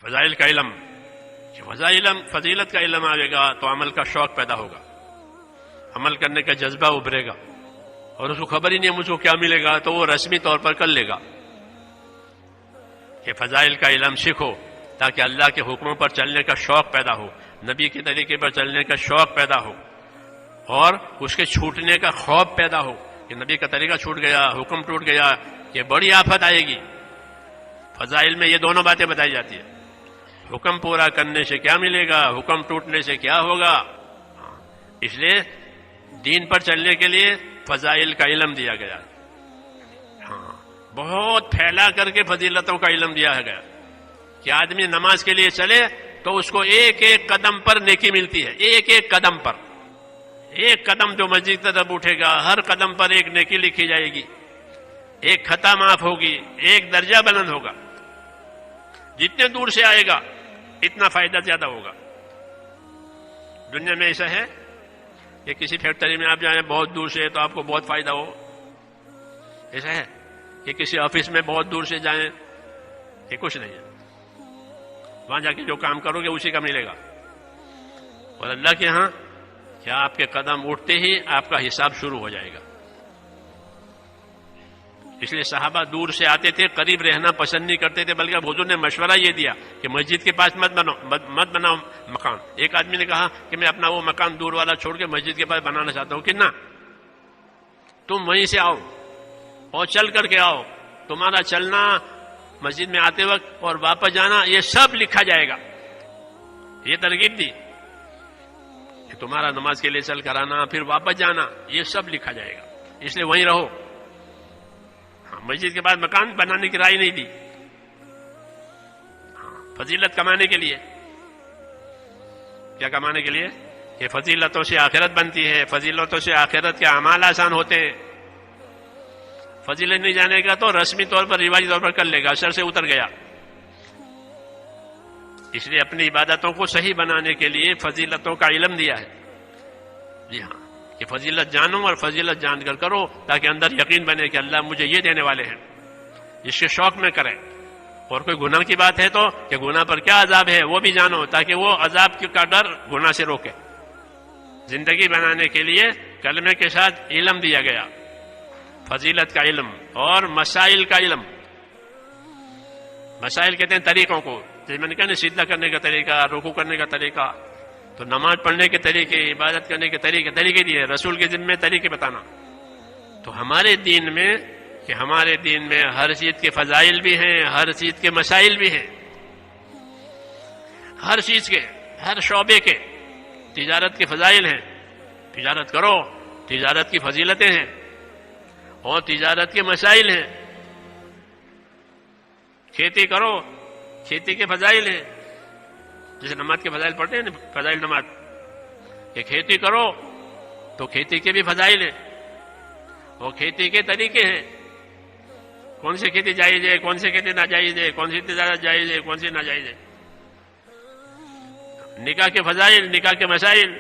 فضائل کا علم، فضیلت کا علم آئے گا تو عمل کا شوق پیدا ہوگا، عمل کرنے کا جذبہ ابھرے گا، اور اس کو خبر ہی نہیں مجھ کو کیا ملے گا تو وہ رسمی طور پر کر لے گا کہ فضائل کا علم سیکھو تاکہ اللہ کے حکموں پر چلنے کا شوق پیدا ہو، نبی کے طریقے پر چلنے کا شوق پیدا ہو، اور اس کے چھوٹنے کا خوف پیدا ہو کہ نبی کا طریقہ چھوٹ گیا، حکم ٹوٹ گیا، یہ بڑی آفت آئے گی۔ فضائل میں یہ دونوں باتیں بتائی جاتی ہیں، حکم پورا کرنے سے کیا ملے گا، حکم ٹوٹنے سے کیا ہوگا۔ اس لیے دین پر چلنے کے لیے فضائل کا علم دیا گیا، بہت پھیلا کر کے فضیلتوں کا علم دیا گیا کہ آدمی نماز کے لیے چلے تو اس کو ایک ایک قدم پر نیکی ملتی ہے، ایک ایک قدم پر، ایک قدم جو مسجد کی طرف اٹھے گا ہر قدم پر ایک نیکی لکھی جائے گی، ایک خطا معاف ہوگی، ایک درجہ بلند ہوگا، جتنے دور سے آئے گا اتنا فائدہ زیادہ ہوگا۔ دنیا میں ایسا ہے کہ کسی فیکٹری میں آپ جائیں بہت دور سے تو آپ کو بہت فائدہ ہو، ایسا ہے کہ کسی آفس میں بہت دور سے جائیں یہ کچھ نہیں ہے، وہاں جا کے جو کام کرو گے اسی کا ملے گا، اور اللہ کے ہاں کیا آپ کے قدم اٹھتے ہی آپ کا حساب شروع ہو جائے گا۔ اس لیے صحابہ دور سے آتے تھے، قریب رہنا پسند نہیں کرتے تھے، بلکہ حضور نے مشورہ یہ دیا کہ مسجد کے پاس مت بناؤ مکان۔ ایک آدمی نے کہا کہ میں اپنا وہ مکان دور والا چھوڑ کے مسجد کے پاس بنانا چاہتا ہوں، کہ نہ، تم وہیں سے آؤ اور چل کر کے آؤ، تمہارا چلنا مسجد میں آتے وقت اور واپس جانا یہ سب لکھا جائے گا۔ یہ ترغیب دی کہ تمہارا نماز کے لیے چل کر آنا پھر واپس جانا یہ سب لکھا جائے گا، اس لیے وہیں رہو۔ مسجد کے بعد مکان بنانے کی رائے نہیں دی، فضیلت کمانے کے لیے، کیا کمانے کے لیے؟ کہ فضیلتوں سے آخرت بنتی ہے، فضیلتوں سے آخرت کے اعمال آسان ہوتے ہیں۔ فضیلت نہیں جانے گا تو رسمی طور پر رواجی طور پر کر لے گا، سر سے اتر گیا۔ اس لیے اپنی عبادتوں کو صحیح بنانے کے لیے فضیلتوں کا علم دیا ہے۔ جی ہاں، کہ فضیلت جانو اور فضیلت جان کر کرو تاکہ اندر یقین بنے کہ اللہ مجھے یہ دینے والے ہیں، جس کے شوق میں کریں۔ اور کوئی گناہ کی بات ہے تو کہ گناہ پر کیا عذاب ہے وہ بھی جانو تاکہ وہ عذاب کا ڈر گناہ سے روکے۔ زندگی بنانے کے لیے کلمے کے ساتھ علم دیا گیا، فضیلت کا علم اور مسائل کا علم۔ مسائل کہتے ہیں طریقوں کو، جیسے میں نے کہا نا، سجدہ کرنے کا طریقہ، رکوع کرنے کا طریقہ، تو نماز پڑھنے کے طریقے، عبادت کرنے کے طریقے دیے، رسول کے ذمے طریقے بتانا۔ تو ہمارے دین میں ہر چیز کے فضائل بھی ہیں، ہر چیز کے مسائل بھی ہیں، ہر چیز کے، ہر شعبے کے۔ تجارت کے فضائل ہیں، تجارت کرو، تجارت کی فضیلتیں ہیں، اور تجارت کے مسائل ہیں۔ کھیتی کرو، کھیتی کے فضائل ہیں، جیسے نماز کے فضائل پڑھتے ہیں نا، فضائل نماز، کہ کھیتی کرو تو کھیتی کے بھی فضائل ہیں، اور کھیتی کے طریقے ہیں، کون سی کھیتی جائز ہے، کون سی کھیتی ناجائز ہے، کون سی تجارت جائز ہے، کون سی ناجائز ہے۔ نکاح کے فضائل، نکاح کے مسائل،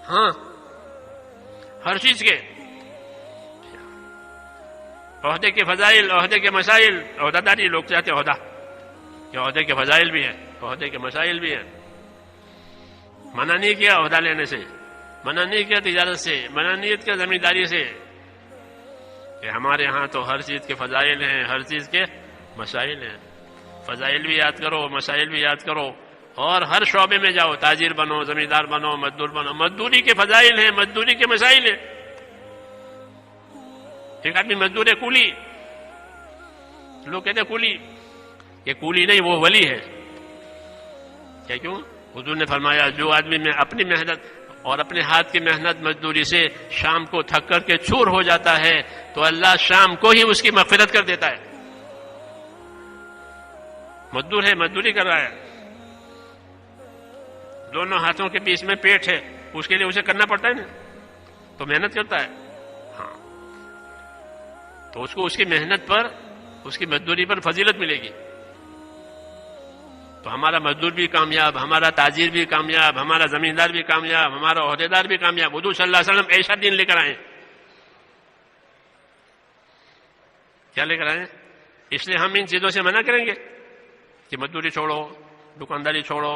ہاں، ہر چیز کے۔ عہدے کے فضائل، عہدے کے مسائل، عہدہ داری، لوگ چاہتے عہدہ، کہ عہدے کے فضائل بھی ہیں، عہدے کے مسائل بھی ہیں۔ منع نہیں کیا عہدہ لینے سے، منع نہیں کیا تجارت سے، منع نہیں کیا زمینداری سے، کہ ہمارے ہاں تو ہر چیز کے فضائل ہیں، ہر چیز کے مسائل ہیں۔ فضائل بھی یاد کرو، مسائل بھی یاد کرو، اور ہر شعبے میں جاؤ، تاجر بنو، زمیندار بنو، مزدور بنو۔ مزدوری کے فضائل ہیں، مزدوری کے مسائل ہیں۔ ایک آدمی مزدور ہے، کولی، لوگ کہتے ہیں کولی، یہ کولی نہیں، وہ ولی ہے۔ کیا کیوں؟ حضور نے فرمایا جو آدمی میں اپنی محنت اور اپنے ہاتھ کی محنت مزدوری سے شام کو تھک کر کے چور ہو جاتا ہے تو اللہ شام کو ہی اس کی مغفرت کر دیتا ہے۔ مزدور ہے، مزدوری کر رہا ہے، دونوں ہاتھوں کے بیچ میں پیٹ ہے، اس کے لیے اسے کرنا پڑتا ہے نا، تو محنت کرتا ہے، ہاں، تو اس کو اس کی محنت پر، اس کی مزدوری پر فضیلت ملے گی۔ تو ہمارا مزدور بھی کامیاب، ہمارا تاجر بھی کامیاب، ہمارا زمیندار بھی کامیاب، ہمارا عہدیدار بھی کامیاب۔ حضور صلی اللہ علیہ وسلم ایسا دین لے کر آئے، کیا لے کر آئے؟ اس لیے ہم ان چیزوں سے منع کریں گے کہ مزدوری چھوڑو، دکانداری چھوڑو،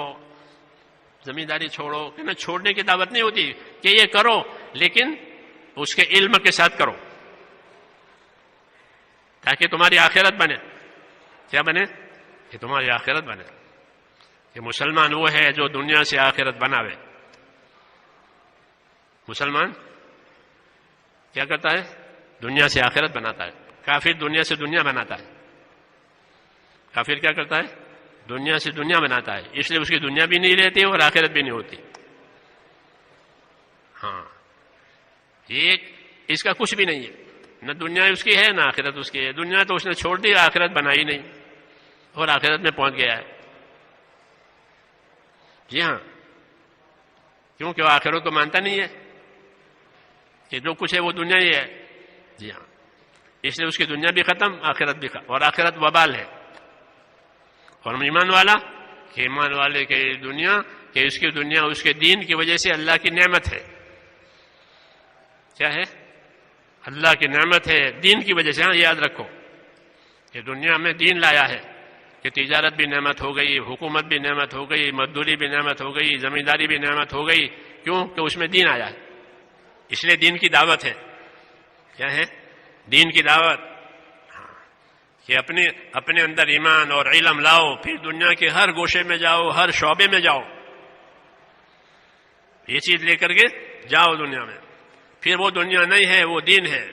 زمینداری چھوڑو، کہ نہ چھوڑنے کی دعوت نہیں ہوتی کہ یہ کرو، لیکن اس کے علم کے ساتھ کرو تاکہ تمہاری آخرت بنے. کیا بنے؟ کہ تمہاری آخرت بنے. کہ مسلمان وہ ہے جو دنیا سے آخرت بناوے. مسلمان کیا کرتا ہے؟ دنیا سے آخرت بناتا ہے. کافر دنیا سے دنیا بناتا ہے. کافر کیا کرتا ہے؟ دنیا سے دنیا بناتا ہے، اس لیے اس کی دنیا بھی نہیں رہتی اور آخرت بھی نہیں ہوتی. ہاں، ایک اس کا کچھ بھی نہیں ہے، نہ دنیا اس کی ہے نہ آخرت اس کی ہے. دنیا تو اس نے چھوڑ دی، آخرت بنائی نہیں اور آخرت میں پہنچ گیا ہے. جی ہاں، کیونکہ وہ آخرت کو مانتا نہیں ہے کہ جو کچھ ہے وہ دنیا ہی ہے. جی ہاں، اس لیے اس کی دنیا بھی ختم، آخرت بھی ختم، اور آخرت وبال ہے. اور ایمان والا کہ ایمان والے کے دنیا، کہ اس کی دنیا اس کے دین کی وجہ سے اللہ کی نعمت ہے. کیا ہے؟ اللہ کی نعمت ہے دین کی وجہ سے. ہاں یاد رکھو کہ دنیا میں دین لایا ہے، کہ تجارت بھی نعمت ہو گئی، حکومت بھی نعمت ہو گئی، مزدوری بھی نعمت ہو گئی، زمینداری بھی نعمت ہو گئی. کیوں؟ کہ اس میں دین آیا ہے، اس لیے دین کی دعوت ہے. کیا ہے؟ دین کی دعوت. کہ اپنے اندر ایمان اور علم لاؤ، پھر دنیا کے ہر گوشے میں جاؤ، ہر شعبے میں جاؤ، یہ چیز لے کر کے جاؤ دنیا میں. پھر وہ دنیا نہیں ہے، وہ دین ہے.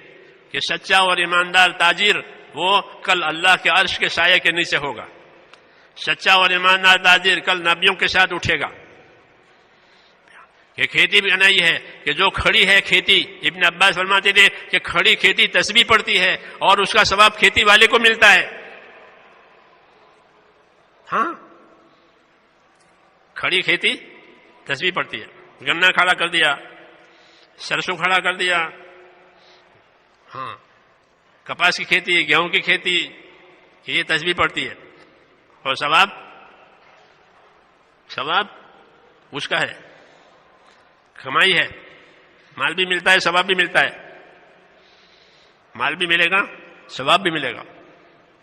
کہ سچا اور ایماندار تاجر وہ کل اللہ کے عرش کے سائے کے نیچے ہوگا. سچا اور ایماندار تاجر کل نبیوں کے ساتھ اٹھے گا. کہ کھیتی بھی نہیں ہے کہ جو کھڑی ہے کھیتی، ابن عباس فرماتے تھے کہ کھڑی کھیتی تسبیح پڑتی ہے اور اس کا ثواب کھیتی والے کو ملتا ہے. ہاں، کھڑی کھیتی تسبیح پڑتی ہے. گنا کھڑا کر دیا، سرسوں کھڑا کر دیا، ہاں، کپاس کی کھیتی، گیہوں کی کھیتی، یہ تسبیح پڑتی ہے. اور ثواب اس کا ہے، کمائی ہے، مال بھی ملتا ہے، ثواب بھی ملتا ہے. مال بھی ملے گا، ثواب بھی ملے گا.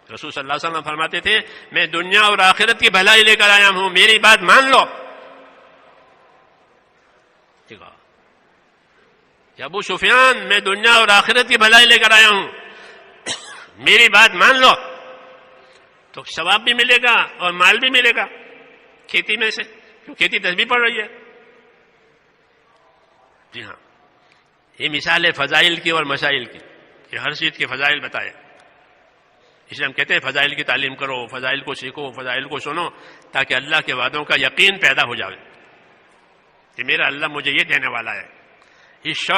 رسول صلی اللہ علیہ وسلم فرماتے تھے میں دنیا اور آخرت کی بھلائی لے کر آیا ہوں، میری بات مان لو. کہ ابو سفیان میں دنیا اور آخرت کی بھلائی لے کر آیا ہوں، میری بات مان لو، تو ثواب بھی ملے گا اور مال بھی ملے گا کھیتی میں سے، کیوں کھیتی تسبیح پڑ رہی ہے. جی ہاں، یہ مثال ہے فضائل کی اور مسائل کی، کہ ہر چیز کے فضائل بتائے. اس لیے ہم کہتے ہیں فضائل کی تعلیم کرو، فضائل کو سیکھو، فضائل کو سنو، تاکہ اللہ کے وعدوں کا یقین پیدا ہو جائے کہ میرا اللہ مجھے یہ دینے والا ہے. اس